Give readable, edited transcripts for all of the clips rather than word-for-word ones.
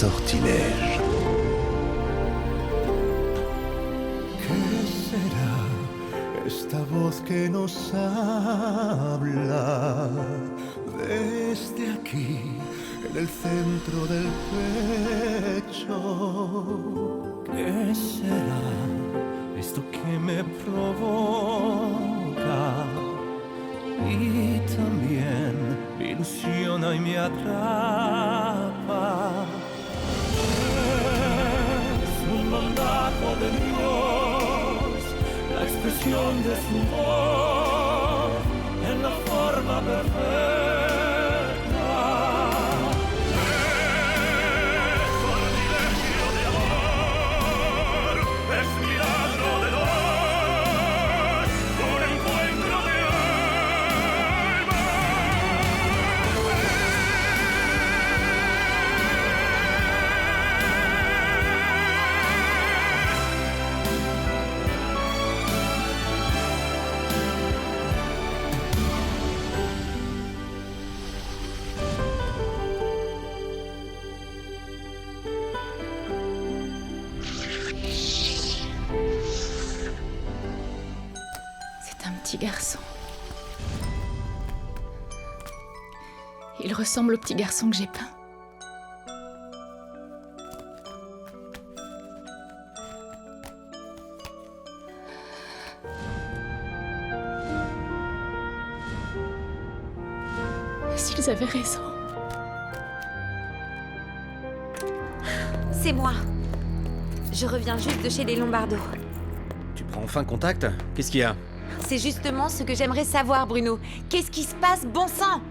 sortilège. ¿Qué será esta voz que nos habla desde aquí, en el centro del pecho? ¿Qué será esto que me provoca y también me ilusiona y me atrapa? Es un mandato de Dios, la expresión de su voz en la forma perfecta. Es sortilegio de amor, es milagro de dolor, un encuentro de C'est un petit garçon. Il ressemble au petit garçon que j'ai peint. S'ils avaient raison. C'est moi. Je reviens juste de chez les Lombardo. Tu prends enfin contact? Qu'est-ce qu'il y a? C'est justement ce que j'aimerais savoir, Bruno. Qu'est-ce qui se passe, bon sang?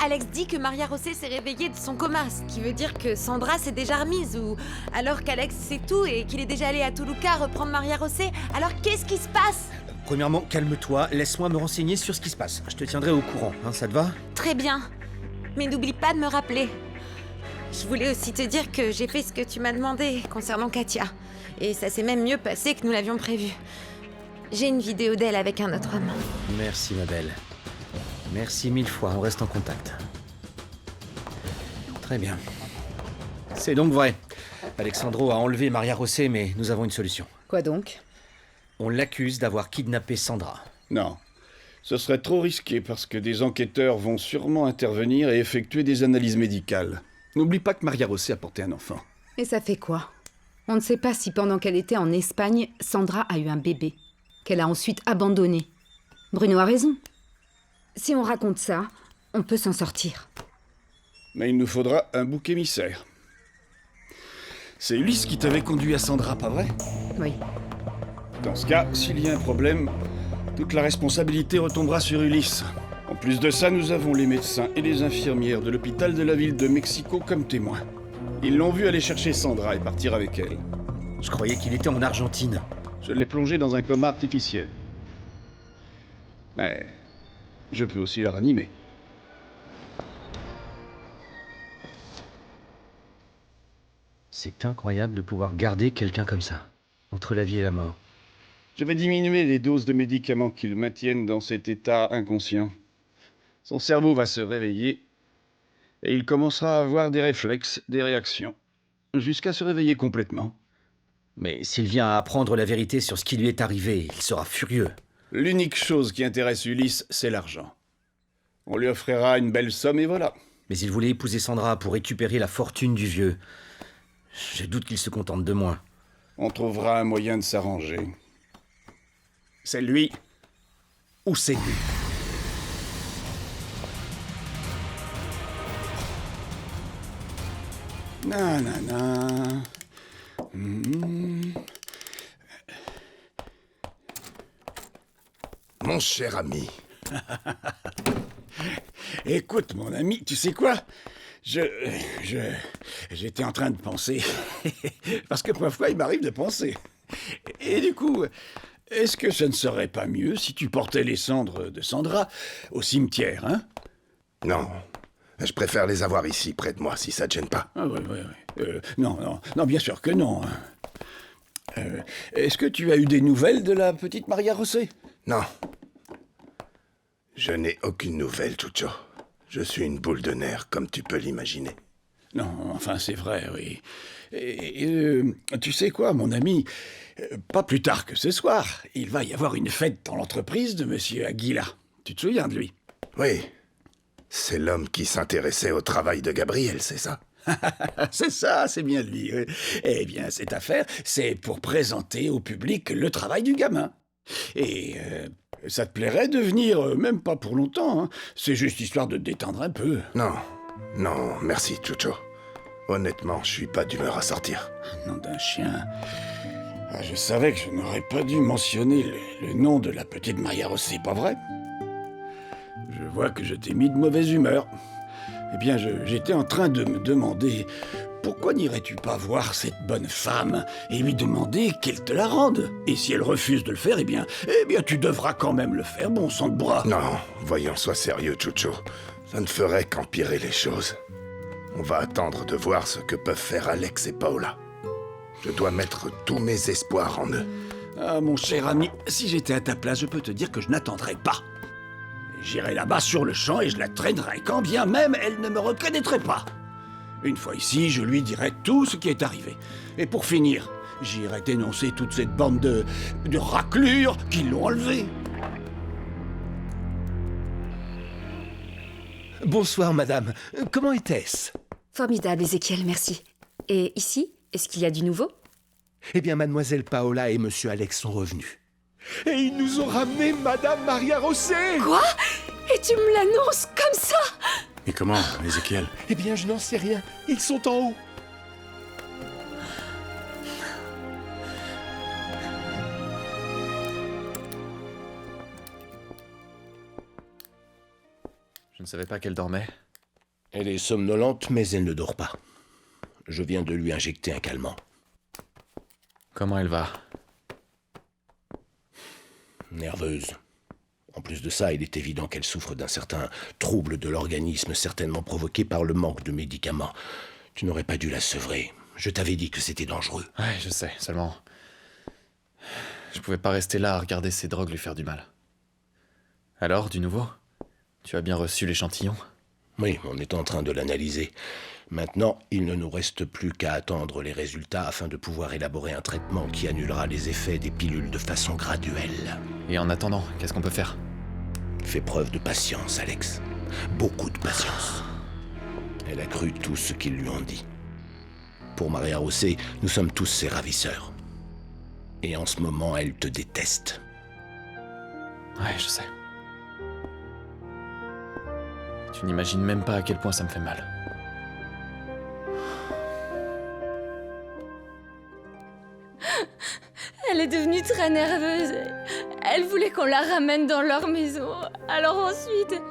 Alex dit que Maria Rosset s'est réveillée de son coma, ce qui veut dire que Sandra s'est déjà remise, ou alors qu'Alex sait tout et qu'il est déjà allé à Toluca reprendre Maria Rosset. Alors qu'est-ce qui se passe? Premièrement, calme-toi, laisse-moi me renseigner sur ce qui se passe. Je te tiendrai au courant, hein, ça te va? Très bien. Mais n'oublie pas de me rappeler. Je voulais aussi te dire que j'ai fait ce que tu m'as demandé concernant Katia. Et ça s'est même mieux passé que nous l'avions prévu. J'ai une vidéo d'elle avec un autre homme. Merci, ma belle. Merci mille fois, on reste en contact. Très bien. C'est donc vrai. Alexandro a enlevé Maria Rosset, mais nous avons une solution. Quoi donc? On l'accuse d'avoir kidnappé Sandra. Non. Ce serait trop risqué parce que des enquêteurs vont sûrement intervenir et effectuer des analyses médicales. N'oublie pas que Maria Rosset a porté un enfant. Et ça fait quoi? On ne sait pas si pendant qu'elle était en Espagne, Sandra a eu un bébé, qu'elle a ensuite abandonné. Bruno a raison. Si on raconte ça, on peut s'en sortir. Mais il nous faudra un bouc émissaire. C'est Ulysse qui t'avait conduit à Sandra, pas vrai? Oui. Dans ce cas, s'il y a un problème, toute la responsabilité retombera sur Ulysse. En plus de ça, nous avons les médecins et les infirmières de l'hôpital de la ville de Mexico comme témoins. Ils l'ont vu aller chercher Sandra et partir avec elle. Je croyais qu'il était en Argentine. Je l'ai plongé dans un coma artificiel. Mais je peux aussi la ranimer. C'est incroyable de pouvoir garder quelqu'un comme ça, entre la vie et la mort. Je vais diminuer les doses de médicaments qui le maintiennent dans cet état inconscient. Son cerveau va se réveiller et il commencera à avoir des réflexes, des réactions, jusqu'à se réveiller complètement. Mais s'il vient à apprendre la vérité sur ce qui lui est arrivé, il sera furieux. L'unique chose qui intéresse Ulysse, c'est l'argent. On lui offrira une belle somme et voilà. Mais il voulait épouser Sandra pour récupérer la fortune du vieux. Je doute qu'il se contente de moi. On trouvera un moyen de s'arranger. C'est lui ou c'est lui. Nanana. Mon cher ami. Écoute, mon ami, tu sais quoi? J'étais en train de penser. Parce que parfois, il m'arrive de penser. Et du coup, est-ce que ce ne serait pas mieux si tu portais les cendres de Sandra au cimetière, hein? Non. Je préfère les avoir ici, près de moi, si ça te gêne pas. Ah oui. Non, bien sûr que non. Est-ce que tu as eu des nouvelles de la petite Maria Rosset? Non. Je n'ai aucune nouvelle, Chucho. Je suis une boule de nerfs, comme tu peux l'imaginer. Non, enfin, c'est vrai, oui. Tu sais quoi, mon ami? Pas plus tard que ce soir, il va y avoir une fête dans l'entreprise de Monsieur Aguila. Tu te souviens de lui? Oui. C'est l'homme qui s'intéressait au travail de Gabriel, c'est ça? C'est ça, c'est bien lui. Oui. Eh bien, cette affaire, c'est pour présenter au public le travail du gamin. Et ça te plairait de venir, même pas pour longtemps, hein. C'est juste histoire de te détendre un peu. Non. Non, merci, Chucho. Honnêtement, je suis pas d'humeur à sortir. Nom d'un chien. Ah, je savais que je n'aurais pas dû mentionner le nom de la petite Maria Rossi, pas vrai? Je vois que je t'ai mis de mauvaise humeur. Eh bien, j'étais en train de me demander pourquoi n'irais-tu pas voir cette bonne femme et lui demander qu'elle te la rende? Et si elle refuse de le faire, eh bien, tu devras quand même le faire, bon sang de bras. Non, voyons, sois sérieux, Chucho. Ça ne ferait qu'empirer les choses. On va attendre de voir ce que peuvent faire Alex et Paola. Je dois mettre tous mes espoirs en eux. Ah, mon cher ami, si j'étais à ta place, je peux te dire que je n'attendrai pas. J'irai là-bas sur le champ et je la traînerai, quand bien même elle ne me reconnaîtrait pas. Une fois ici, je lui dirai tout ce qui est arrivé. Et pour finir, j'irai dénoncer toute cette bande de raclures qui l'ont enlevé. Bonsoir, madame. Comment était-ce? Formidable, Ézéchiel, merci. Et ici, est-ce qu'il y a du nouveau? Eh bien, mademoiselle Paola et monsieur Alex sont revenus. Et ils nous ont ramené madame Maria Rossi. Quoi? Et tu me l'annonces comme ça? Mais comment, Ézéchiel? Eh bien, je n'en sais rien. Ils sont en haut. Je ne savais pas qu'elle dormait. Elle est somnolente, mais elle ne dort pas. Je viens de lui injecter un calmant. Comment elle va? Nerveuse. En plus de ça, il est évident qu'elle souffre d'un certain trouble de l'organisme, certainement provoqué par le manque de médicaments. Tu n'aurais pas dû la sevrer. Je t'avais dit que c'était dangereux. Ouais, je sais, seulement... Je pouvais pas rester là à regarder ces drogues lui faire du mal. Alors, du nouveau? Tu as bien reçu l'échantillon? Oui, on est en train de l'analyser. Maintenant, il ne nous reste plus qu'à attendre les résultats afin de pouvoir élaborer un traitement qui annulera les effets des pilules de façon graduelle. Et en attendant, qu'est-ce qu'on peut faire? Fais preuve de patience, Alex. Beaucoup de patience. Elle a cru tout ce qu'ils lui ont dit. Pour Maria Rossi, nous sommes tous ses ravisseurs. Et en ce moment, elle te déteste. Ouais, je sais. Tu n'imagines même pas à quel point ça me fait mal. Elle est devenue très nerveuse. Elle voulait qu'on la ramène dans leur maison. Alors ensuite,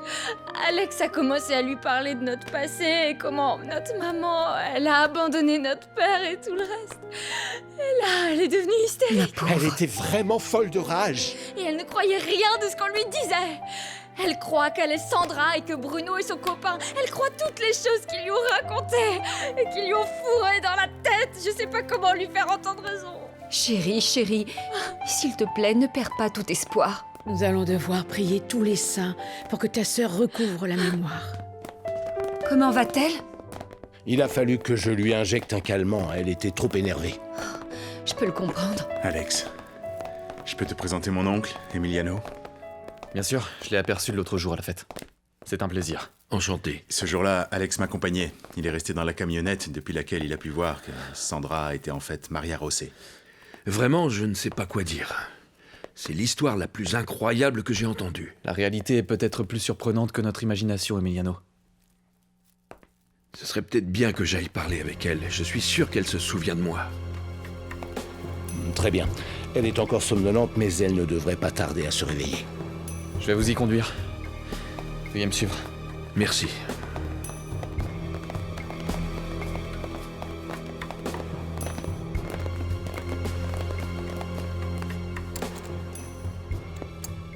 Alex a commencé à lui parler de notre passé et comment notre maman, elle a abandonné notre père et tout le reste. Et là, elle est devenue hystérique. Elle était vraiment folle de rage. Et elle ne croyait rien de ce qu'on lui disait. Elle croit qu'elle est Sandra et que Bruno est son copain. Elle croit toutes les choses qu'ils lui ont racontées et qu'ils lui ont fourré dans la tête. Je sais pas comment lui faire entendre raison. Chérie, s'il te plaît, ne perds pas tout espoir. Nous allons devoir prier tous les saints pour que ta sœur recouvre la mémoire. Comment va-t-elle? Il a fallu que je lui injecte un calmant. Elle était trop énervée. Je peux le comprendre. Alex, je peux te présenter mon oncle, Emiliano? Bien sûr, je l'ai aperçu l'autre jour à la fête. C'est un plaisir. Enchanté. Ce jour-là, Alex m'accompagnait. Il est resté dans la camionnette depuis laquelle il a pu voir que Sandra était en fait Maria Rossi. Vraiment, je ne sais pas quoi dire. C'est l'histoire la plus incroyable que j'ai entendue. La réalité est peut-être plus surprenante que notre imagination, Emiliano. Ce serait peut-être bien que j'aille parler avec elle. Je suis sûr qu'elle se souvient de moi. Très bien. Elle est encore somnolente, mais elle ne devrait pas tarder à se réveiller. Je vais vous y conduire. Veuillez me suivre. Merci.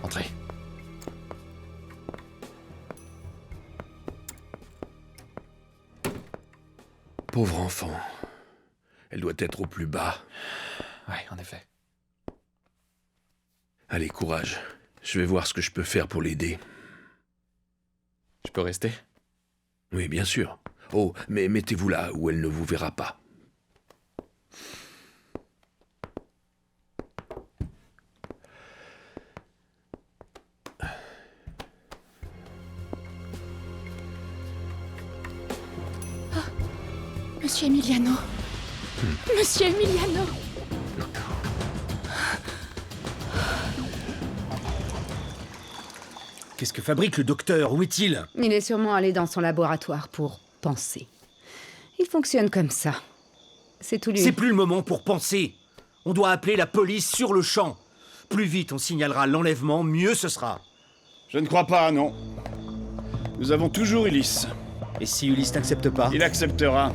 Entrez. Pauvre enfant. Elle doit être au plus bas. Ouais, en effet. Allez, courage. Je vais voir ce que je peux faire pour l'aider. Je peux rester? Oui, bien sûr. Oh, mais mettez-vous là où elle ne vous verra pas. Monsieur Emiliano. Monsieur Emiliano. Qu'est-ce que fabrique le docteur? Où est-il? Il est sûrement allé dans son laboratoire pour penser. Il fonctionne comme ça. C'est tout lui. C'est plus le moment pour penser. On doit appeler la police sur le champ. Plus vite on signalera l'enlèvement, mieux ce sera. Je ne crois pas, non. Nous avons toujours Ulysse. Et si Ulysse n'accepte pas? Il acceptera.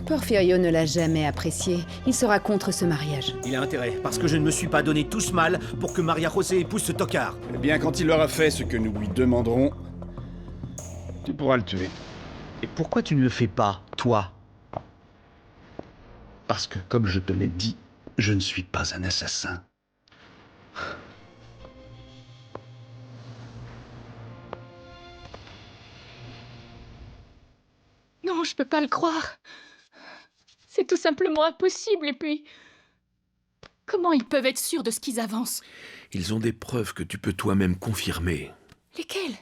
Porfirio ne l'a jamais apprécié. Il sera contre ce mariage. Il a intérêt, parce que je ne me suis pas donné tout ce mal pour que Maria José épouse ce tocard. Eh bien, quand il aura fait ce que nous lui demanderons, tu pourras le tuer. Et pourquoi tu ne le fais pas, toi? Parce que, comme je te l'ai dit, je ne suis pas un assassin. Non, je peux pas le croire. C'est tout simplement impossible, et puis... Comment ils peuvent être sûrs de ce qu'ils avancent? Ils ont des preuves que tu peux toi-même confirmer. Lesquelles?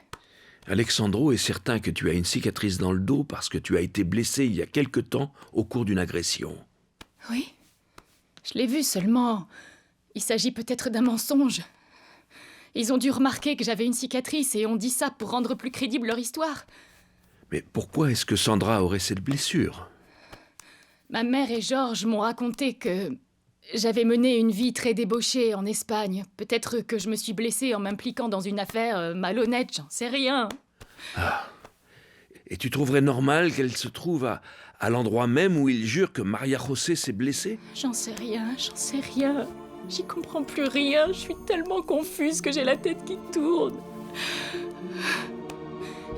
Alexandro est certain que tu as une cicatrice dans le dos parce que tu as été blessé il y a quelque temps au cours d'une agression. Oui, je l'ai vu seulement. Il s'agit peut-être d'un mensonge. Ils ont dû remarquer que j'avais une cicatrice et ont dit ça pour rendre plus crédible leur histoire. Mais pourquoi est-ce que Sandra aurait cette blessure? Ma mère et Georges m'ont raconté que j'avais mené une vie très débauchée en Espagne. Peut-être que je me suis blessée en m'impliquant dans une affaire malhonnête, j'en sais rien. Ah. Et tu trouverais normal qu'elle se trouve à l'endroit même où il jure que Maria José s'est blessée? J'en sais rien. J'y comprends plus rien. Je suis tellement confuse que j'ai la tête qui tourne.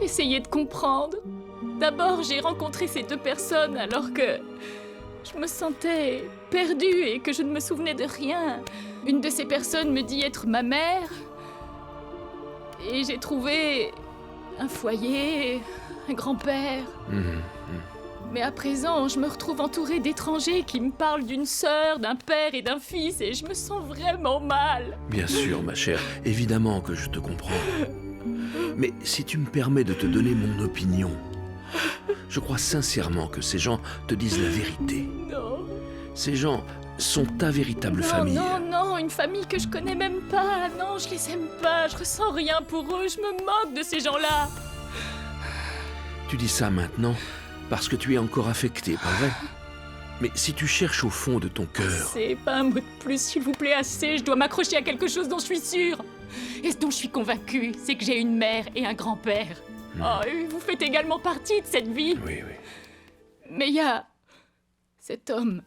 Essayez de comprendre. D'abord, j'ai rencontré ces deux personnes alors que je me sentais perdue et que je ne me souvenais de rien. Une de ces personnes me dit être ma mère. Et j'ai trouvé un foyer, un grand-père. Mais à présent, je me retrouve entourée d'étrangers qui me parlent d'une sœur, d'un père et d'un fils et je me sens vraiment mal. Bien sûr, ma chère, évidemment que je te comprends. Mais si tu me permets de te donner mon opinion, je crois sincèrement que ces gens te disent la vérité. Non. Ces gens sont ta véritable famille. Non, une famille que je connais même pas. Non, je les aime pas, je ressens rien pour eux, je me moque de ces gens-là. Tu dis ça maintenant parce que tu es encore affecté, pas vrai? Mais si tu cherches au fond de ton cœur... C'est pas un mot de plus, s'il vous plaît, assez. Je dois m'accrocher à quelque chose dont je suis sûre. Et ce dont je suis convaincue, c'est que j'ai une mère et un grand-père. Oh, et vous faites également partie de cette vie. Oui. Mais il y a cet homme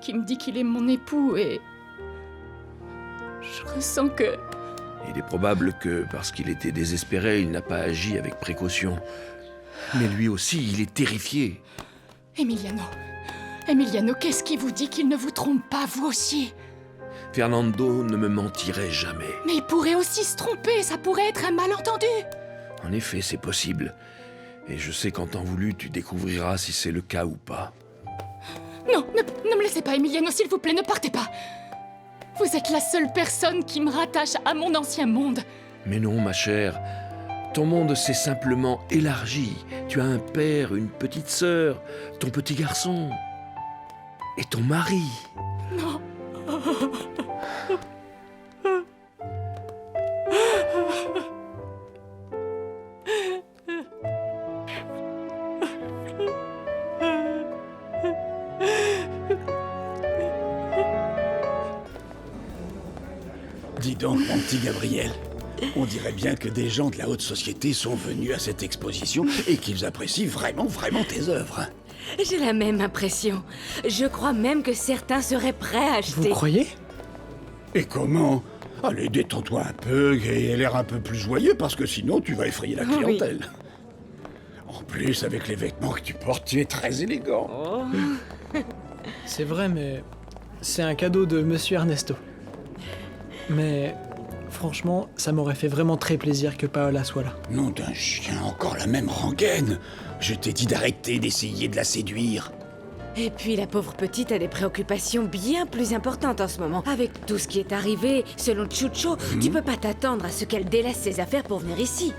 qui me dit qu'il est mon époux et... Je ressens que... Il est probable que, parce qu'il était désespéré, il n'a pas agi avec précaution. Mais lui aussi, il est terrifié. Emiliano, qu'est-ce qui vous dit qu'il ne vous trompe pas, vous aussi? Fernando ne me mentirait jamais. Mais il pourrait aussi se tromper, ça pourrait être un malentendu. En effet, c'est possible. Et je sais qu'en temps voulu, tu découvriras si c'est le cas ou pas. Non, ne me laissez pas, Emiliano, s'il vous plaît, ne partez pas. Vous êtes la seule personne qui me rattache à mon ancien monde. Mais non, ma chère. Ton monde s'est simplement élargi. Tu as un père, une petite sœur, ton petit garçon et ton mari. Non. Dis donc, mon petit Gabriel, on dirait bien que des gens de la haute société sont venus à cette exposition et qu'ils apprécient vraiment tes œuvres. J'ai la même impression. Je crois même que certains seraient prêts à acheter. Vous croyez? Et comment? Allez, détends-toi un peu et aie l'air un peu plus joyeux parce que sinon tu vas effrayer la clientèle. En plus, avec les vêtements que tu portes, tu es très élégant. C'est vrai, mais c'est un cadeau de Monsieur Ernesto. Mais franchement, ça m'aurait fait vraiment très plaisir que Paola soit là. Nom d'un chien, encore la même rengaine. Je t'ai dit d'arrêter d'essayer de la séduire. Et puis la pauvre petite a des préoccupations bien plus importantes en ce moment. Avec tout ce qui est arrivé, selon Chucho, tu peux pas t'attendre à ce qu'elle délaisse ses affaires pour venir ici.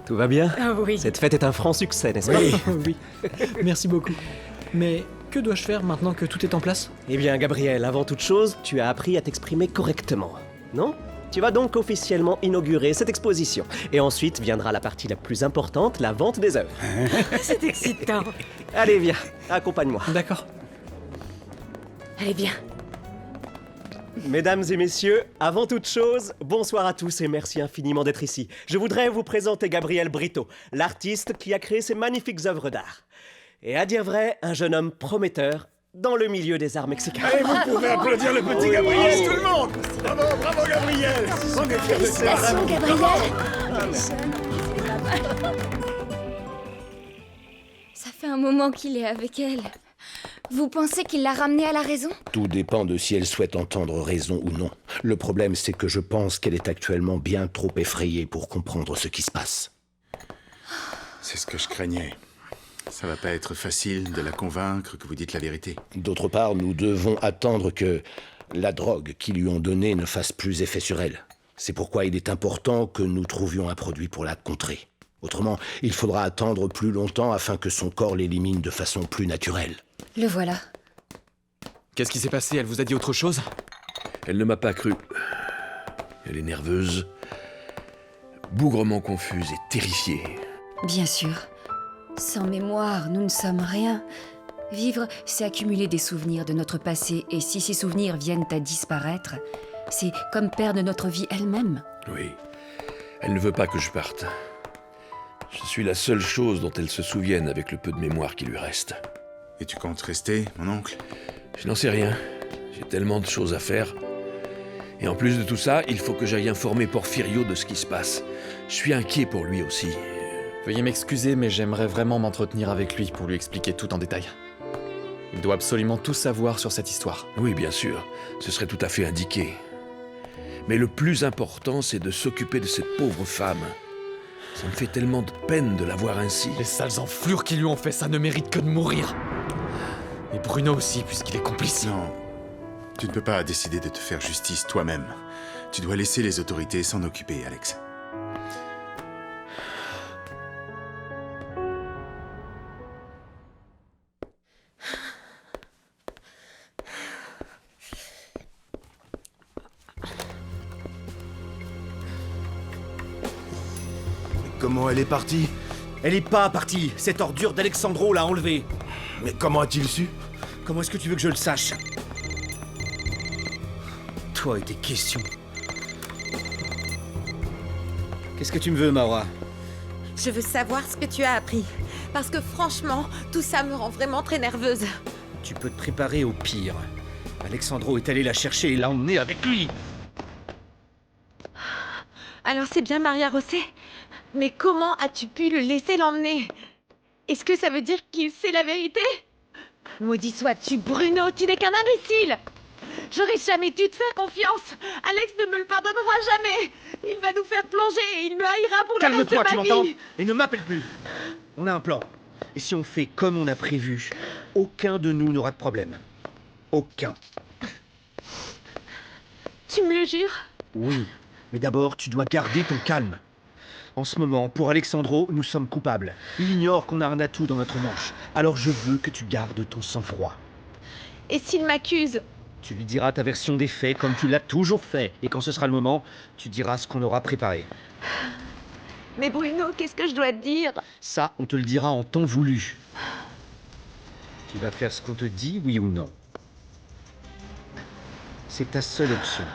Tout va bien? Ah oui. Cette fête est un franc succès, n'est-ce pas? Oui, merci beaucoup. Mais que dois-je faire maintenant que tout est en place? Eh bien, Gabriel, avant toute chose, tu as appris à t'exprimer correctement, non? Tu vas donc officiellement inaugurer cette exposition. Et ensuite viendra la partie la plus importante, la vente des œuvres. C'est excitant. Allez, viens, accompagne-moi. D'accord. Allez, viens. Mesdames et messieurs, avant toute chose, bonsoir à tous et merci infiniment d'être ici. Je voudrais vous présenter Gabriel Brito, l'artiste qui a créé ces magnifiques œuvres d'art. Et à dire vrai, un jeune homme prometteur dans le milieu des arts mexicains. Allez, vous pouvez applaudir le petit Gabriel, tout le monde. Bravo, bravo Gabriel. On est fiers de toi. Félicitations, Gabriel. Ça fait un moment qu'il est avec elle. Vous pensez qu'il l'a ramenée à la raison? Tout dépend de si elle souhaite entendre raison ou non. Le problème, c'est que je pense qu'elle est actuellement bien trop effrayée pour comprendre ce qui se passe. C'est ce que je craignais. Ça va pas être facile de la convaincre que vous dites la vérité. D'autre part, nous devons attendre que la drogue qu'ils lui ont donnée ne fasse plus effet sur elle. C'est pourquoi il est important que nous trouvions un produit pour la contrer. Autrement, il faudra attendre plus longtemps afin que son corps l'élimine de façon plus naturelle. Le voilà. Qu'est-ce qui s'est passé? Elle vous a dit autre chose? Elle ne m'a pas cru. Elle est nerveuse, bougrement confuse et terrifiée. Bien sûr. Sans mémoire, nous ne sommes rien. Vivre, c'est accumuler des souvenirs de notre passé, et si ces souvenirs viennent à disparaître, c'est comme perdre notre vie elle-même. Oui, elle ne veut pas que je parte. Je suis la seule chose dont elle se souvienne avec le peu de mémoire qui lui reste. Et tu comptes rester, mon oncle? Je n'en sais rien. J'ai tellement de choses à faire. Et en plus de tout ça, il faut que j'aille informer Porfirio de ce qui se passe. Je suis inquiet pour lui aussi. Veuillez m'excuser, mais j'aimerais vraiment m'entretenir avec lui pour lui expliquer tout en détail. Il doit absolument tout savoir sur cette histoire. Oui, bien sûr. Ce serait tout à fait indiqué. Mais le plus important, c'est de s'occuper de cette pauvre femme. Ça me fait tellement de peine de la voir ainsi. Les sales enflures qui lui ont fait ça ne méritent que de mourir. Et Bruno aussi, puisqu'il est complice. Non, tu ne peux pas décider de te faire justice toi-même. Tu dois laisser les autorités s'en occuper, Alex. Comment elle est partie? Elle est pas partie. Cette ordure d'Alexandro l'a enlevée. Mais comment a-t-il su? Comment est-ce que tu veux que je le sache? Toi et tes questions. Qu'est-ce que tu me veux, Maura? Je veux savoir ce que tu as appris. Parce que franchement, tout ça me rend vraiment très nerveuse. Tu peux te préparer au pire. Alexandro est allé la chercher et l'a emmenée avec lui. Alors c'est bien Maria José? Mais comment as-tu pu le laisser l'emmener? Est-ce que ça veut dire qu'il sait la vérité? Maudit sois-tu, Bruno, tu n'es qu'un imbécile! J'aurais jamais dû te faire confiance! Alex ne me le pardonnera jamais! Il va nous faire plonger et il me haïra pour le reste de Calme-toi, tu ma m'entends? vie! Et ne m'appelle plus! On a un plan. Et si on fait comme on a prévu, aucun de nous n'aura de problème. Aucun. Tu me le jures? Oui, mais d'abord, tu dois garder ton calme. En ce moment, pour Alexandro, nous sommes coupables. Il ignore qu'on a un atout dans notre manche. Alors je veux que tu gardes ton sang-froid. Et s'il m'accuse? Tu lui diras ta version des faits comme tu l'as toujours fait. Et quand ce sera le moment, tu diras ce qu'on aura préparé. Mais Bruno, qu'est-ce que je dois te dire? Ça, on te le dira en temps voulu. Tu vas faire ce qu'on te dit, oui ou non? C'est ta seule option.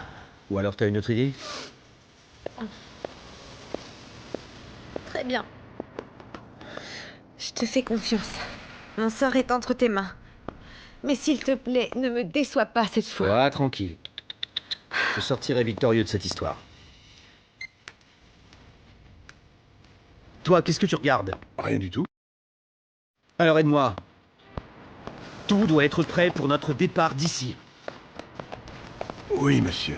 Ou alors t'as une autre idée? Très bien. Je te fais confiance. Mon sort est entre tes mains. Mais s'il te plaît, ne me déçois pas cette fois. Sois tranquille. Je sortirai victorieux de cette histoire. Toi, qu'est-ce que tu regardes? Rien du tout. Alors aide-moi. Tout doit être prêt pour notre départ d'ici. Oui, monsieur.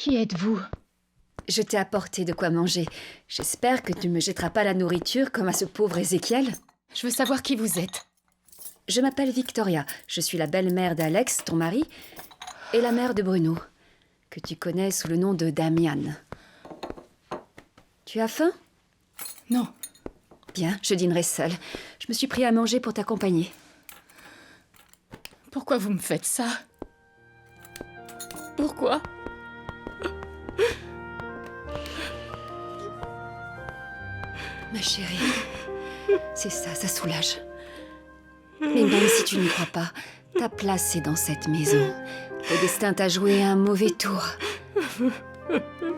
Qui êtes-vous? Je t'ai apporté de quoi manger. J'espère que tu ne me jetteras pas la nourriture comme à ce pauvre Ézéchiel. Je veux savoir qui vous êtes. Je m'appelle Victoria. Je suis la belle-mère d'Alex, ton mari, et la mère de Bruno, que tu connais sous le nom de Damian. Tu as faim? Non. Bien, je dînerai seule. Je me suis pris à manger pour t'accompagner. Pourquoi vous me faites ça? Pourquoi? Ma chérie, c'est ça, ça soulage. Mais même si tu n'y crois pas, ta place est dans cette maison. Le destin t'a joué un mauvais tour.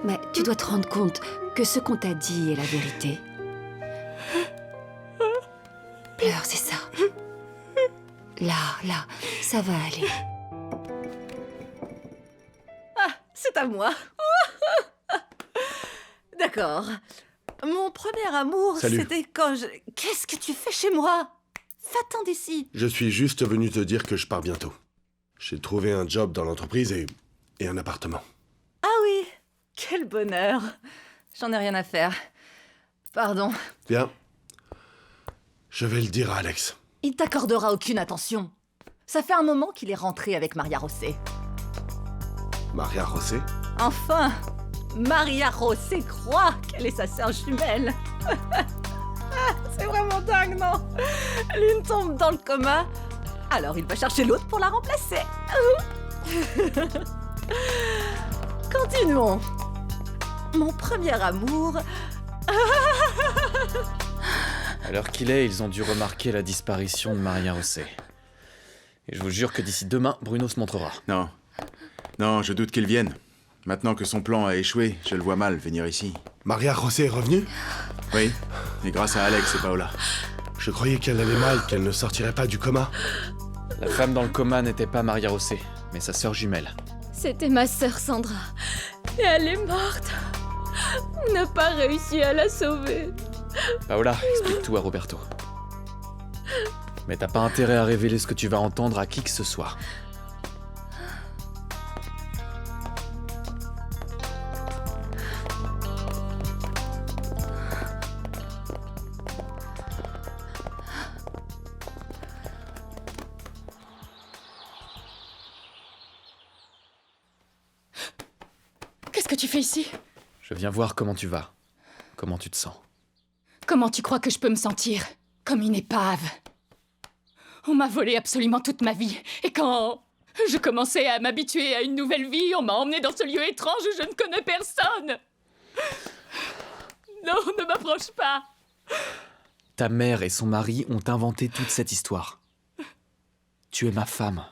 Mais tu dois te rendre compte que ce qu'on t'a dit est la vérité. Pleure, c'est ça. Là, ça va aller. Ah, c'est à moi. D'accord. Mon premier amour, Salut. c'était quand je... Qu'est-ce que tu fais chez moi? Va-t'en d'ici. Je suis juste venu te dire que je pars bientôt. J'ai trouvé un job dans l'entreprise et un appartement. Ah oui, quel bonheur. J'en ai rien à faire. Pardon. Bien. Je vais le dire à Alex. Il t'accordera aucune attention. Ça fait un moment qu'il est rentré avec Maria Rosset. Maria Rosset? Enfin, Maria Rosset croit qu'elle est sa sœur jumelle. C'est vraiment dingue, non? L'une tombe dans le coma, alors il va chercher l'autre pour la remplacer. Continuons. Mon premier amour... À l'heure qu'il est, ils ont dû remarquer la disparition de Maria Rosset. Et je vous jure que d'ici demain, Bruno se montrera. Non. Non, je doute qu'il vienne. Maintenant que son plan a échoué, je le vois mal venir ici. Maria Rosset est revenue? Oui, et grâce à Alex et Paola. Je croyais qu'elle allait mal, qu'elle ne sortirait pas du coma. La femme dans le coma n'était pas Maria Rosset, mais sa sœur jumelle. C'était ma sœur Sandra. Et elle est morte. On n'a pas réussi à la sauver. Paola, explique tout à Roberto. Mais t'as pas intérêt à révéler ce que tu vas entendre à qui que ce soit. Qu'est-ce que tu fais ici? Je viens voir comment tu vas. Comment tu te sens. Comment tu crois que je peux me sentir? Comme une épave. On m'a volé absolument toute ma vie. Et quand je commençais à m'habituer à une nouvelle vie, on m'a emmené dans ce lieu étrange où je ne connais personne. Non, ne m'approche pas. Ta mère et son mari ont inventé toute cette histoire. Tu es ma femme.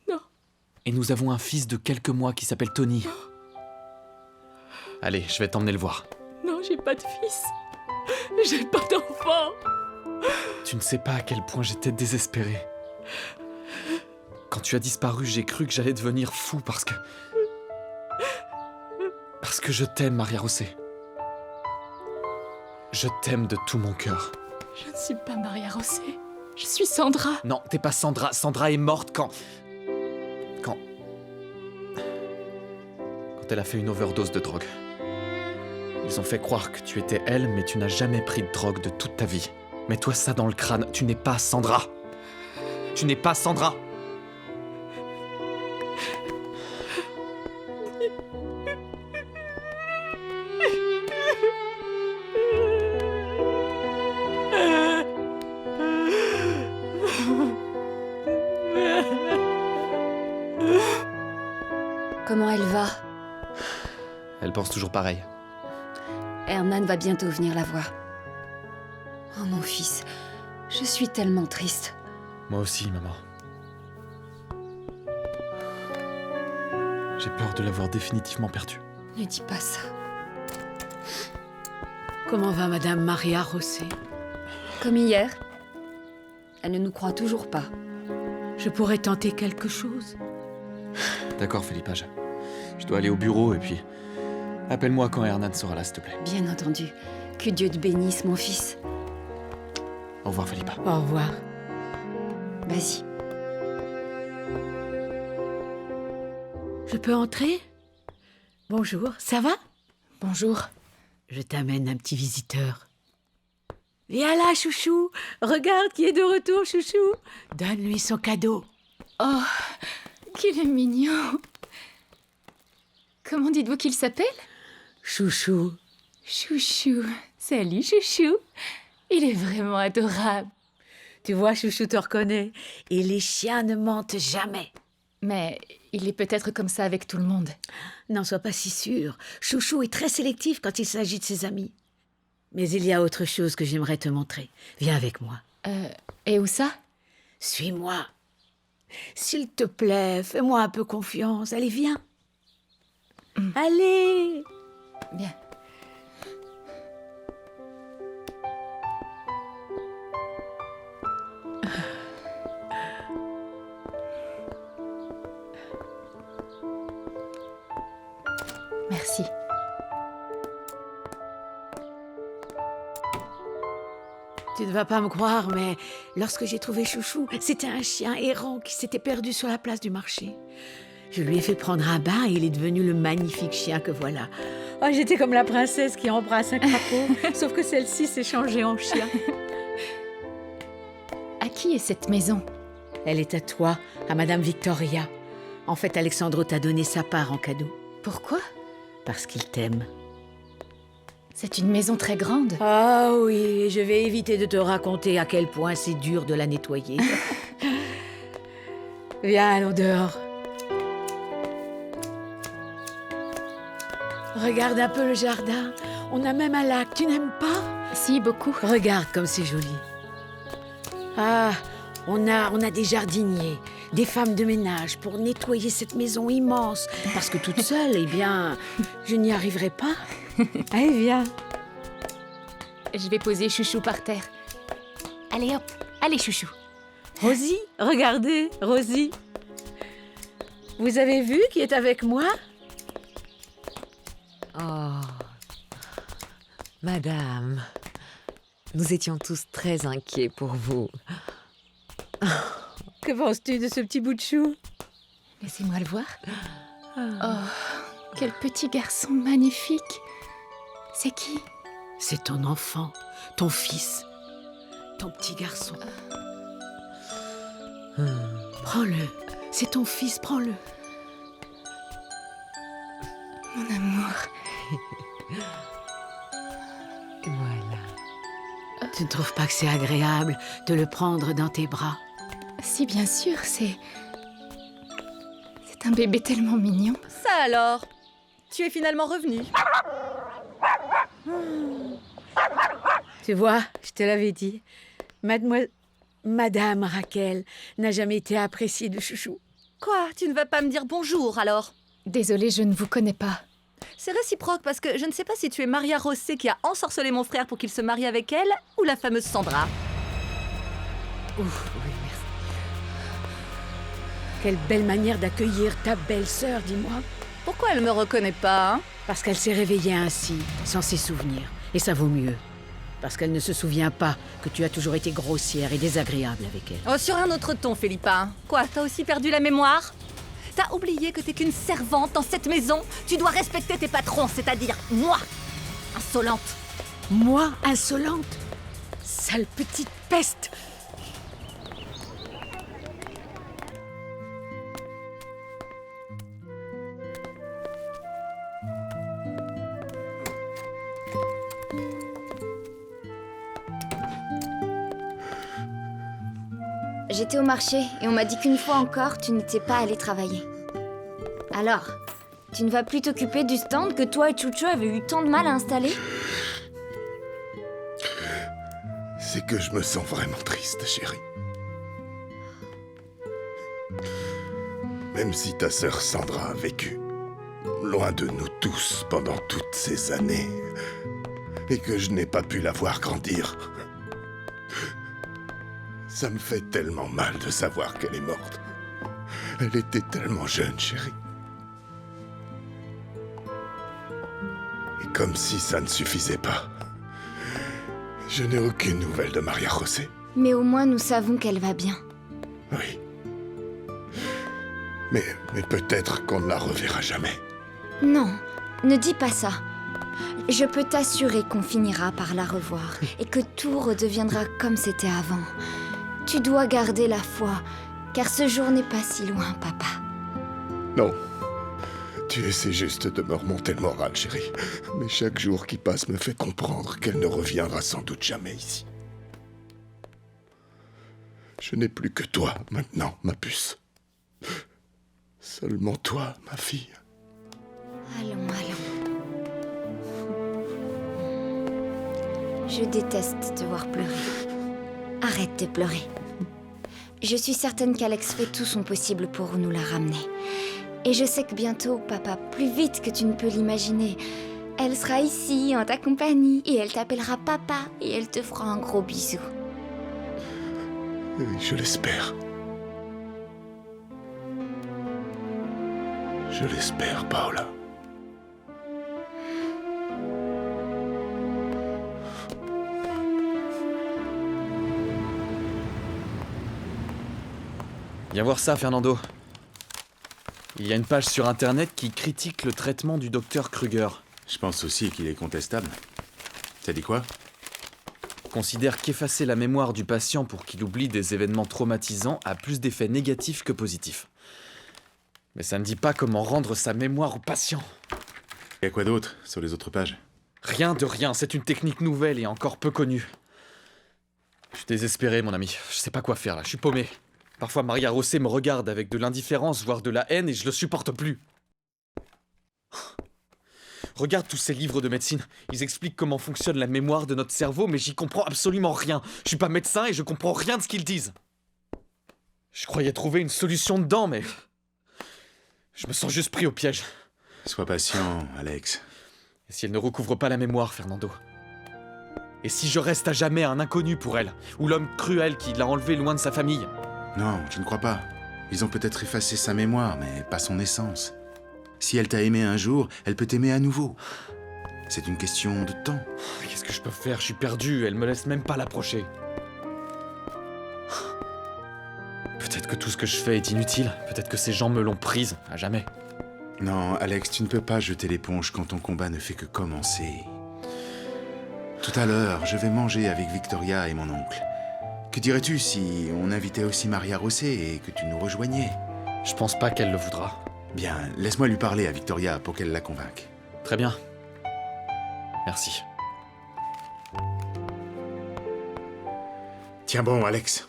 Non. Et nous avons un fils de quelques mois qui s'appelle Tony. Allez, je vais t'emmener le voir. Non, j'ai pas de fils. J'ai pas d'enfant. Tu ne sais pas à quel point j'étais désespéré. Quand tu as disparu, j'ai cru que j'allais devenir fou parce que je t'aime, Maria Rosset. Je t'aime de tout mon cœur. Je ne suis pas Maria Rosset. Je suis Sandra. Non, t'es pas Sandra. Sandra est morte quand elle a fait une overdose de drogue. Ils ont fait croire que tu étais elle, mais tu n'as jamais pris de drogue de toute ta vie. Mets-toi ça dans le crâne, tu n'es pas Sandra. Tu n'es pas Sandra. Comment elle va? Elle pense toujours pareil. Herman va bientôt venir la voir. Oh mon fils, je suis tellement triste. Moi aussi, maman. J'ai peur de l'avoir définitivement perdue. Ne dis pas ça. Comment va Madame Maria Rosset? Comme hier. Elle ne nous croit toujours pas. Je pourrais tenter quelque chose. D'accord, Philippa, je dois aller au bureau et puis... Appelle-moi quand Hernan sera là, s'il te plaît. Bien entendu. Que Dieu te bénisse, mon fils. Au revoir, Philippa. Au revoir. Vas-y. Je peux entrer? Bonjour, ça va? Bonjour. Je t'amène un petit visiteur. Viens là, chouchou. Regarde qui est de retour, chouchou. Donne-lui son cadeau. Oh, qu'il est mignon. Comment dites-vous qu'il s'appelle? Chouchou. Chouchou. Salut, chouchou. Il est vraiment adorable. Tu vois, chouchou te reconnaît. Et les chiens ne mentent jamais. Mais il est peut-être comme ça avec tout le monde. N'en sois pas si sûr. Chouchou est très sélectif quand il s'agit de ses amis. Mais il y a autre chose que j'aimerais te montrer. Viens avec moi. Et où ça? Suis-moi. S'il te plaît, fais-moi un peu confiance. Allez, viens. Allez. Bien. Merci. Tu ne vas pas me croire, mais lorsque j'ai trouvé Chouchou, c'était un chien errant qui s'était perdu sur la place du marché. Je lui ai fait prendre un bain et il est devenu le magnifique chien que voilà. Oh, j'étais comme la princesse qui embrasse un crapaud, sauf que celle-ci s'est changée en chien. À qui est cette maison? Elle est à toi, à Madame Victoria. En fait, Alexandro t'a donné sa part en cadeau. Pourquoi? Parce qu'il t'aime. C'est une maison très grande. Ah oui, je vais éviter de te raconter à quel point c'est dur de la nettoyer. Viens, allons dehors. Regarde un peu le jardin. On a même un lac, tu n'aimes pas? Si, beaucoup. Regarde comme c'est joli. Ah, on a des jardiniers, des femmes de ménage pour nettoyer cette maison immense. Parce que toute seule, eh bien, je n'y arriverai pas. Allez, viens. Je vais poser Chouchou par terre. Allez hop, allez Chouchou. Rosie, regardez, Rosie. Vous avez vu qui est avec moi? Oh, madame, nous étions tous très inquiets pour vous. Que penses-tu de ce petit bout de chou? Laissez-moi le voir. Oh, quel petit garçon magnifique. C'est qui? C'est ton enfant, ton fils, ton petit garçon. Prends-le, c'est ton fils, prends-le. Mon amour. Voilà. Tu ne trouves pas que c'est agréable de le prendre dans tes bras? Si, bien sûr, c'est un bébé tellement mignon. Ça alors? Tu es finalement revenu. Tu vois, je te l'avais dit. Madame Raquel n'a jamais été appréciée de Chouchou. Quoi? Tu ne vas pas me dire bonjour alors? Désolée, je ne vous connais pas. C'est réciproque parce que je ne sais pas si tu es Maria Rosset qui a ensorcelé mon frère pour qu'il se marie avec elle ou la fameuse Sandra. Ouf, oui, merci. Quelle belle manière d'accueillir ta belle-sœur, dis-moi. Pourquoi elle me reconnaît pas, hein? Parce qu'elle s'est réveillée ainsi, sans ses souvenirs. Et ça vaut mieux. Parce qu'elle ne se souvient pas que tu as toujours été grossière et désagréable avec elle. Oh, sur un autre ton, Philippa. Quoi, t'as aussi perdu la mémoire? T'as oublié que t'es qu'une servante dans cette maison? Tu dois respecter tes patrons, c'est-à-dire moi, insolente. Moi, insolente? Sale petite peste! J'étais au marché et on m'a dit qu'une fois encore, tu n'étais pas allé travailler. Alors, tu ne vas plus t'occuper du stand que toi et Chouchou avez eu tant de mal à installer? C'est que je me sens vraiment triste, chérie. Même si ta sœur Sandra a vécu loin de nous tous pendant toutes ces années et que je n'ai pas pu la voir grandir, ça me fait tellement mal de savoir qu'elle est morte. Elle était tellement jeune, chérie. Et comme si ça ne suffisait pas, je n'ai aucune nouvelle de Maria José. Mais au moins nous savons qu'elle va bien. Oui. Mais peut-être qu'on ne la reverra jamais. Non, Ne dis pas ça. Je peux t'assurer qu'on finira par la revoir et que tout redeviendra comme c'était avant. Tu dois garder la foi, car ce jour n'est pas si loin, papa. Non. Tu essaies juste de me remonter le moral, chérie. Mais chaque jour qui passe me fait comprendre qu'elle ne reviendra sans doute jamais ici. Je n'ai plus que toi maintenant, ma puce. Seulement toi, ma fille. Allons. Je déteste te voir pleurer. Arrête de pleurer. Je suis certaine qu'Alex fait tout son possible pour nous la ramener. Et je sais que bientôt, papa, plus vite que tu ne peux l'imaginer, elle sera ici, en ta compagnie, et elle t'appellera papa, et elle te fera un gros bisou. Oui, je l'espère. Je l'espère, Paola. Viens voir ça, Fernando. Il y a une page sur Internet qui critique le traitement du docteur Kruger. Je pense aussi qu'il est contestable. T'as dit quoi? Considère qu'effacer la mémoire du patient pour qu'il oublie des événements traumatisants a plus d'effets négatifs que positifs. Mais ça ne dit pas comment rendre sa mémoire au patient. Y a quoi d'autre sur les autres pages? Rien de rien, c'est une technique nouvelle et encore peu connue. Je suis désespéré, mon ami. Je sais pas quoi faire là, je suis paumé. Parfois, Maria Rosset me regarde avec de l'indifférence, voire de la haine, et je le supporte plus. Regarde tous ces livres de médecine. Ils expliquent comment fonctionne la mémoire de notre cerveau, mais j'y comprends absolument rien. Je suis pas médecin et je comprends rien de ce qu'ils disent. Je croyais trouver une solution dedans, mais... je me sens juste pris au piège. Sois patient, Alex. Et si elle ne recouvre pas la mémoire, Fernando? Et si je reste à jamais un inconnu pour elle? Ou l'homme cruel qui l'a enlevé loin de sa famille? Non, je ne crois pas. Ils ont peut-être effacé sa mémoire, mais pas son essence. Si elle t'a aimé un jour, elle peut t'aimer à nouveau. C'est une question de temps. Qu'est-ce que je peux faire? Je suis perdu, elle me laisse même pas l'approcher. Peut-être que tout ce que je fais est inutile. Peut-être que ces gens me l'ont prise, à jamais. Non, Alex, tu ne peux pas jeter l'éponge quand ton combat ne fait que commencer. Tout à l'heure, je vais manger avec Victoria et mon oncle. Que dirais-tu si on invitait aussi Maria Rosset et que tu nous rejoignais? Je pense pas qu'elle le voudra. Bien, laisse-moi lui parler à Victoria pour qu'elle la convainque. Très bien. Merci. Tiens bon, Alex.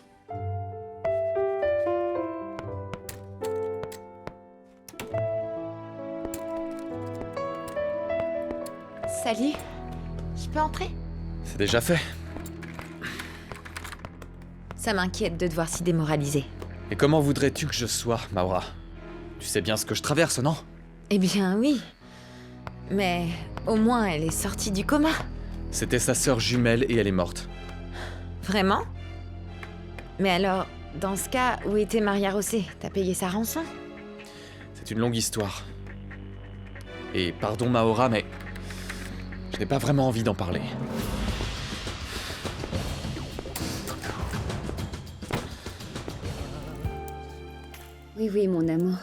Salut. Je peux entrer? C'est déjà fait. Ça m'inquiète de te voir si démoralisée. Et comment voudrais-tu que je sois, Maura? Tu sais bien ce que je traverse, non? Eh bien, oui. Mais au moins, elle est sortie du coma. C'était sa sœur jumelle et elle est morte. Vraiment? Mais alors, dans ce cas, où était Maria Rosset? T'as payé sa rançon? C'est une longue histoire. Et pardon, Maura, mais... je n'ai pas vraiment envie d'en parler. Oui, mon amour.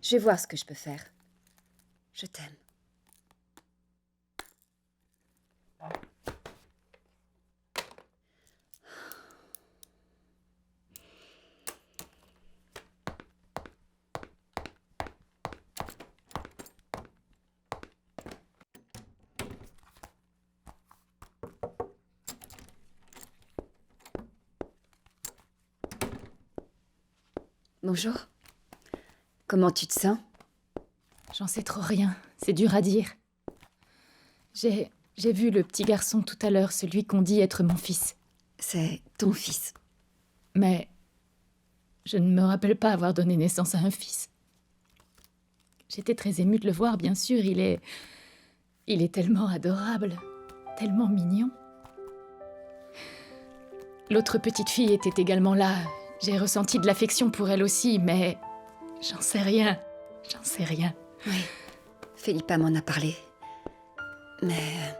Je vais voir ce que je peux faire. Je t'aime. Bonjour. Comment tu te sens? J'en sais trop rien, c'est dur à dire. J'ai vu le petit garçon tout à l'heure, celui qu'on dit être mon fils. C'est ton fils. Mais je ne me rappelle pas avoir donné naissance à un fils. J'étais très émue de le voir, bien sûr, il est tellement adorable, tellement mignon. L'autre petite fille était également là. J'ai ressenti de l'affection pour elle aussi, mais j'en sais rien. Oui, Philippa m'en a parlé. Mais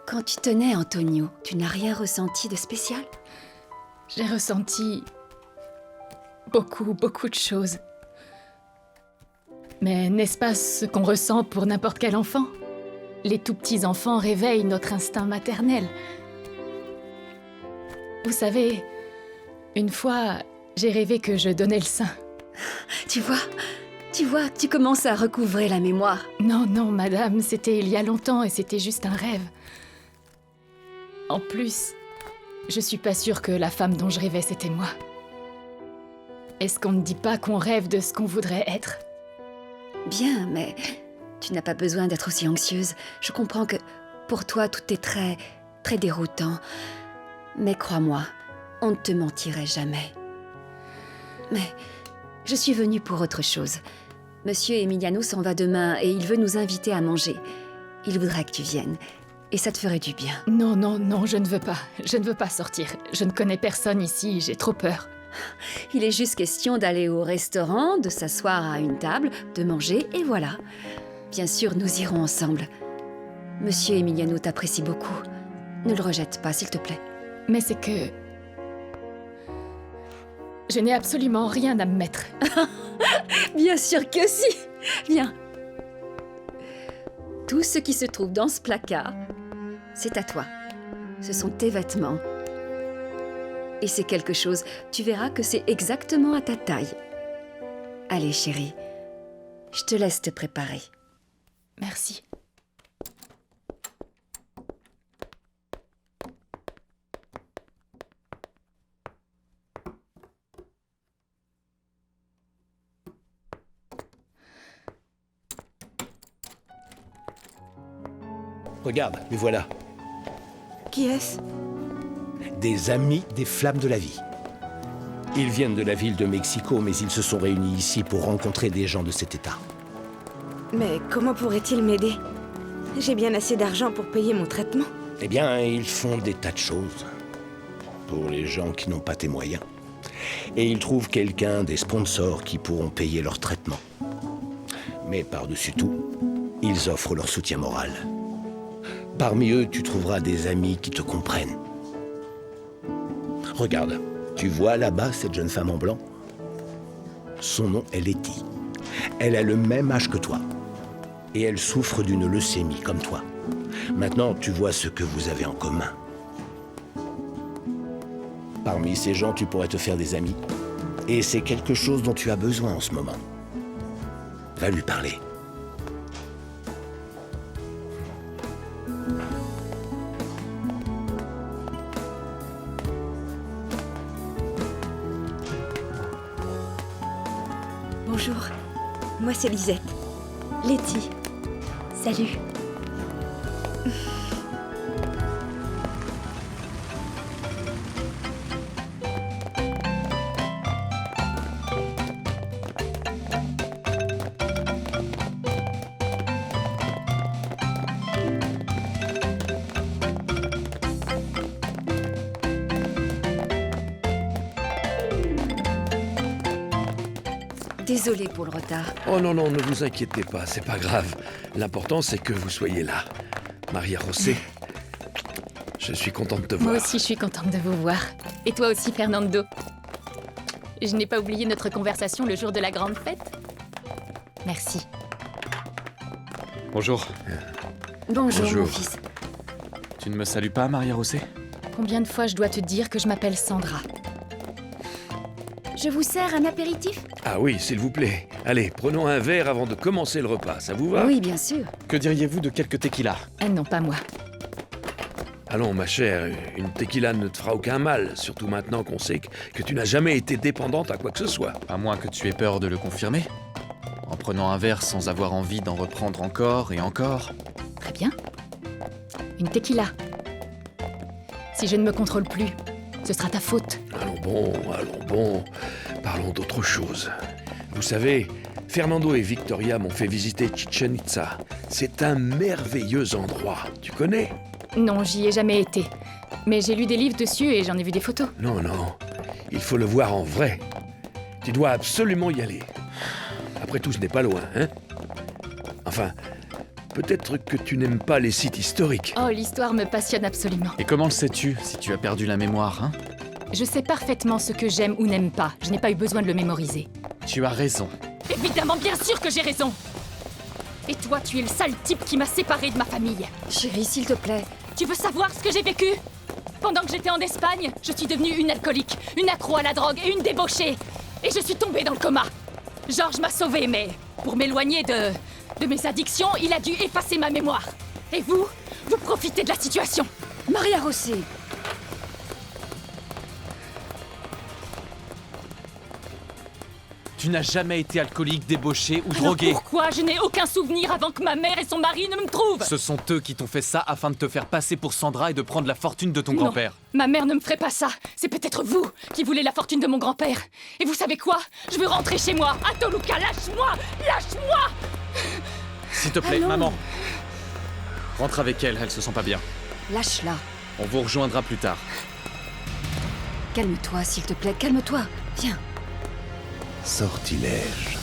quand tu tenais Antonio, tu n'as rien ressenti de spécial? J'ai ressenti beaucoup de choses. Mais n'est-ce pas ce qu'on ressent pour n'importe quel enfant? Les tout petits enfants réveillent notre instinct maternel. Vous savez, une fois, j'ai rêvé que je donnais le sein. Tu vois, tu commences à recouvrer la mémoire. Non, non, madame, c'était il y a longtemps et c'était juste un rêve. En plus, je suis pas sûre que la femme dont je rêvais, c'était moi. Est-ce qu'on ne dit pas qu'on rêve de ce qu'on voudrait être? Bien, mais tu n'as pas besoin d'être aussi anxieuse. Je comprends que pour toi, tout est très, très déroutant. Mais crois-moi, on ne te mentirait jamais. Mais je suis venue pour autre chose. Monsieur Emiliano s'en va demain et il veut nous inviter à manger. Il voudrait que tu viennes. Et ça te ferait du bien. Non, non, non, je ne veux pas. Je ne veux pas sortir. Je ne connais personne ici, j'ai trop peur. Il est juste question d'aller au restaurant, de s'asseoir à une table, de manger, et voilà. Bien sûr, nous irons ensemble. Monsieur Emiliano t'apprécie beaucoup. Ne le rejette pas, s'il te plaît. Mais c'est que... je n'ai absolument rien à me mettre. Bien sûr que si. Viens. Tout ce qui se trouve dans ce placard, c'est à toi. Ce sont tes vêtements. Et c'est quelque chose, tu verras que c'est exactement à ta taille. Allez, chérie, je te laisse te préparer. Merci. Regarde, les voilà. Qui est-ce? Des amis des Flammes de la Vie. Ils viennent de la ville de Mexico, mais ils se sont réunis ici pour rencontrer des gens de cet état. Mais comment pourraient-ils m'aider? J'ai bien assez d'argent pour payer mon traitement. Eh bien, ils font des tas de choses. Pour les gens qui n'ont pas tes moyens. Et ils trouvent quelqu'un, des sponsors, qui pourront payer leur traitement. Mais par-dessus tout, ils offrent leur soutien moral. Parmi eux, tu trouveras des amis qui te comprennent. Regarde, tu vois là-bas cette jeune femme en blanc? Son nom est Letty. Elle a le même âge que toi. Et elle souffre d'une leucémie comme toi. Maintenant, tu vois ce que vous avez en commun. Parmi ces gens, tu pourrais te faire des amis. Et c'est quelque chose dont tu as besoin en ce moment. Va lui parler. Bonjour, moi c'est Lisette. Letty. Salut. Désolée pour le retard. Oh non, non, ne vous inquiétez pas, c'est pas grave. L'important, c'est que vous soyez là. Maria José, je suis contente de te voir. Moi aussi, je suis contente de vous voir. Et toi aussi, Fernando. Je n'ai pas oublié notre conversation le jour de la grande fête. Merci. Bonjour. Bonjour, mon fils. Tu ne me salues pas, Maria José? Combien de fois je dois te dire que je m'appelle Sandra? Je vous sers un apéritif? Ah oui, s'il vous plaît. Allez, prenons un verre avant de commencer le repas, ça vous va? Oui, bien sûr. Que diriez-vous de quelques tequilas? Non, pas moi. Allons, ma chère, une tequila ne te fera aucun mal, surtout maintenant qu'on sait que tu n'as jamais été dépendante à quoi que ce soit. À moins que tu aies peur de le confirmer. En prenant un verre sans avoir envie d'en reprendre encore et encore. Très bien. Une tequila. Si je ne me contrôle plus, ce sera ta faute. Allons bon. Parlons d'autre chose. Vous savez, Fernando et Victoria m'ont fait visiter Chichen Itza. C'est un merveilleux endroit. Tu connais? Non, j'y ai jamais été. Mais j'ai lu des livres dessus et j'en ai vu des photos. Non, il faut le voir en vrai. Tu dois absolument y aller. Après tout, ce n'est pas loin, hein? Enfin, peut-être que tu n'aimes pas les sites historiques. Oh, l'histoire me passionne absolument. Et comment le sais-tu, si tu as perdu la mémoire, hein? Je sais parfaitement ce que j'aime ou n'aime pas. Je n'ai pas eu besoin de le mémoriser. Tu as raison. Évidemment, bien sûr que j'ai raison. Et toi, tu es le sale type qui m'a séparée de ma famille. Chérie, s'il te plaît. Tu veux savoir ce que j'ai vécu? Pendant que j'étais en Espagne, je suis devenue une alcoolique, une accro à la drogue et une débauchée. Et je suis tombée dans le coma. Georges m'a sauvée, mais pour m'éloigner de mes addictions, il a dû effacer ma mémoire. Et vous profitez de la situation. Maria José. Tu n'as jamais été alcoolique, débauché ou Alors drogué. pourquoi je n'ai aucun souvenir avant que ma mère et son mari ne me trouvent? Ce sont eux qui t'ont fait ça afin de te faire passer pour Sandra et de prendre la fortune de ton grand-père. Ma mère ne me ferait pas ça. C'est peut-être vous qui voulez la fortune de mon grand-père. Et vous savez quoi? Je veux rentrer chez moi. À Toluca, lâche-moi! Lâche-moi! S'il te plaît, Allons. maman. Rentre avec elle, elle se sent pas bien. Lâche-la. On vous rejoindra plus tard. Calme-toi, s'il te plaît, calme-toi. Viens. Sortilège.